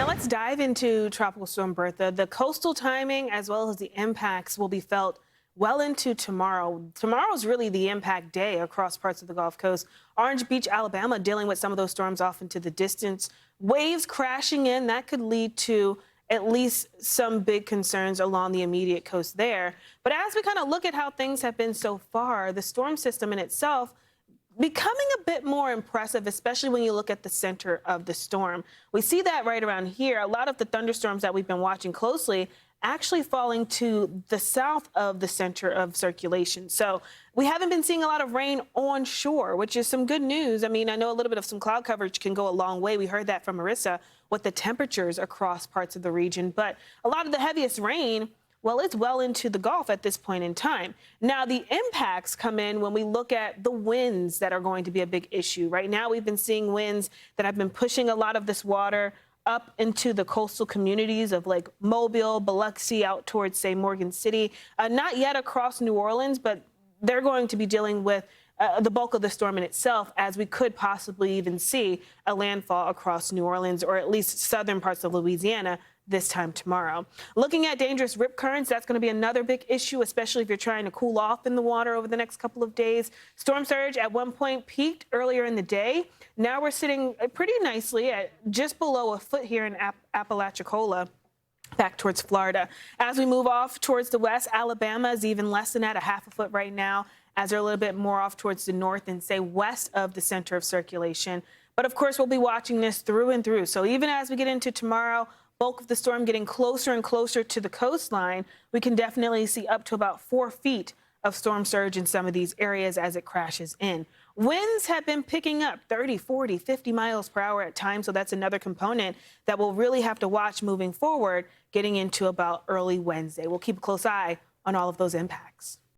Now let's dive into Tropical Storm Bertha. The coastal timing as well as the impacts will be felt well into tomorrow. Tomorrow's really the impact day across parts of the Gulf Coast. Orange Beach, Alabama, dealing with some of those storms off into the distance. Waves crashing in, that could lead to at least some big concerns along the immediate coast there. But as we kind of look at how things have been so far, the storm system in itself becoming a bit more impressive, especially when you look at the center of the storm. We see that right around here. A lot of the thunderstorms that we've been watching closely actually falling to the south of the center of circulation. So we haven't been seeing a lot of rain on shore, which is some good news. I mean, I know a little bit of some cloud coverage can go a long way. We heard that from Marissa with the temperatures across parts of the region. But a lot of the heaviest rain, well, it's well into the Gulf at this point in time. Now, the impacts come in when we look at the winds that are going to be a big issue. Right now, we've been seeing winds that have been pushing a lot of this water up into the coastal communities of like Mobile, Biloxi, out towards, say, Morgan City. Not yet across New Orleans, but they're going to be dealing with the bulk of the storm in itself, as we could possibly even see a landfall across New Orleans or at least southern parts of Louisiana this time tomorrow. Looking at dangerous rip currents, that's going to be another big issue, especially if you're trying to cool off in the water over the next couple of days. Storm surge at one point peaked earlier in the day. Now we're sitting pretty nicely at just below a foot here in Apalachicola, back towards Florida. As we move off towards the west, Alabama is even less than that, a half a foot right now, as they're a little bit more off towards the north and, say, west of the center of circulation. But, of course, we'll be watching this through and through. So even as we get into tomorrow, bulk of the storm getting closer and closer to the coastline, we can definitely see up to about 4 feet of storm surge in some of these areas as it crashes in. Winds have been picking up 30, 40, 50 miles per hour at times, so that's another component that we'll really have to watch moving forward, getting into about early Wednesday. We'll keep a close eye on all of those impacts.